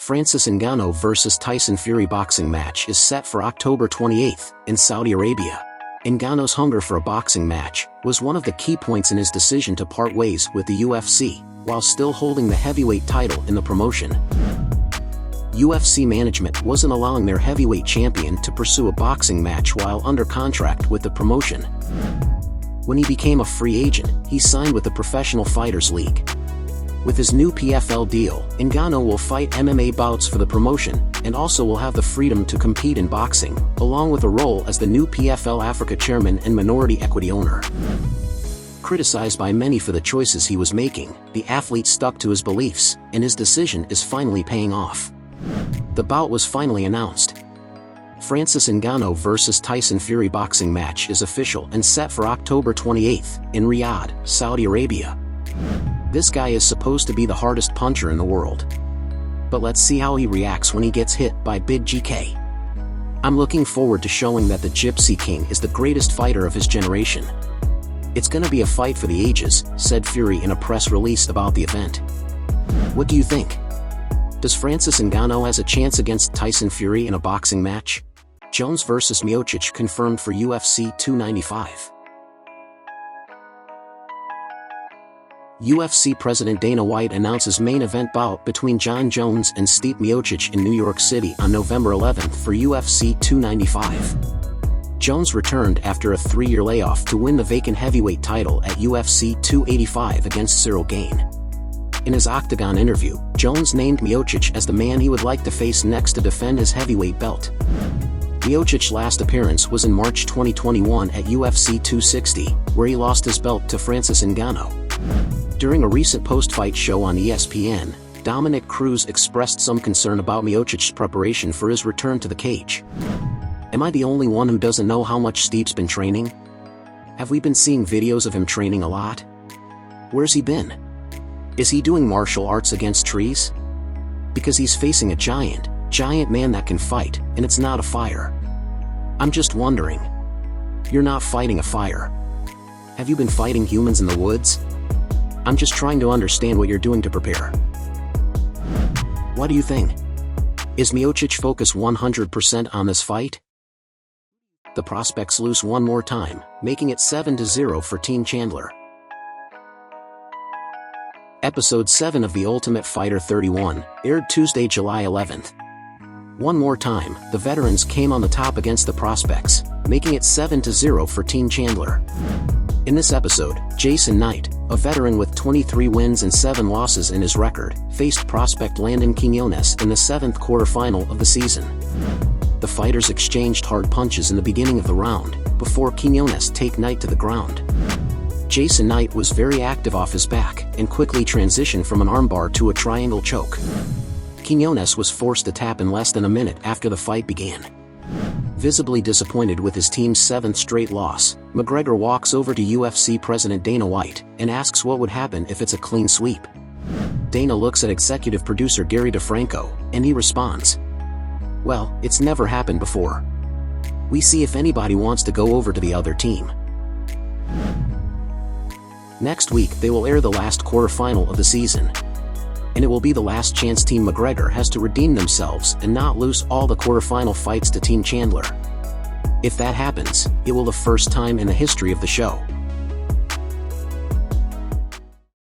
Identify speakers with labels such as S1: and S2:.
S1: Francis Ngannou vs Tyson Fury boxing match is set for October 28 in Saudi Arabia. Ngannou's hunger for a boxing match was one of the key points in his decision to part ways with the UFC, while still holding the heavyweight title in the promotion. UFC management wasn't allowing their heavyweight champion to pursue a boxing match while under contract with the promotion. When he became a free agent, he signed with the Professional Fighters League. With his new PFL deal, Ngannou will fight MMA bouts for the promotion, and also will have the freedom to compete in boxing, along with a role as the new PFL Africa chairman and minority equity owner. Criticized by many for the choices he was making, the athlete stuck to his beliefs, and his decision is finally paying off. The bout was finally announced. Francis Ngannou vs Tyson Fury boxing match is official and set for October 28 in Riyadh, Saudi Arabia. This guy is supposed to be the hardest puncher in the world. But let's see how he reacts when he gets hit by Big GK. I'm looking forward to showing that the Gypsy King is the greatest fighter of his generation. It's gonna be a fight for the ages, said Fury in a press release about the event. What do you think? Does Francis Ngannou has a chance against Tyson Fury in a boxing match? Jones vs Miocic confirmed for UFC 295. UFC President Dana White announces main event bout between Jon Jones and Stipe Miocic in New York City on November 11 for UFC 295. Jones returned after a 3-year layoff to win the vacant heavyweight title at UFC 285 against Cyril Gane. In his Octagon interview, Jones named Miocic as the man he would like to face next to defend his heavyweight belt. Miocic's last appearance was in March 2021 at UFC 260, where he lost his belt to Francis Ngannou. During a recent post-fight show on ESPN, Dominic Cruz expressed some concern about Miocic's preparation for his return to the cage. Am I the only one who doesn't know how much Stipe's been training? Have we been seeing videos of him training a lot? Where's he been? Is he doing martial arts against trees? Because he's facing a giant man that can fight, and it's not a fire. I'm just wondering. You're not fighting a fire. Have you been fighting humans in the woods? I'm just trying to understand what you're doing to prepare. What do you think? Is Miocic focused 100% on this fight? The prospects lose one more time, making it 7-0 for Team Chandler. Episode 7 of The Ultimate Fighter 31 aired Tuesday, July 11th. One more time, the veterans came on the top against the prospects, making it 7-0 for Team Chandler. In this episode, Jason Knight, a veteran with 23 wins and 7 losses in his record, faced prospect Landon Quinones in the 7th quarterfinal of the season. The fighters exchanged hard punches in the beginning of the round, before Quinones take Knight to the ground. Jason Knight was very active off his back, and quickly transitioned from an armbar to a triangle choke. Quinones was forced to tap in less than a minute after the fight began. Visibly disappointed with his team's 7th straight loss, McGregor walks over to UFC President Dana White and asks what would happen if it's a clean sweep. Dana looks at executive producer Gary DeFranco, and he responds, "Well, it's never happened before. We see if anybody wants to go over to the other team." Next week they will air the last quarterfinal of the season. And it will be the last chance Team McGregor has to redeem themselves and not lose all the quarterfinal fights to Team Chandler. If that happens, it will be the first time in the history of the show.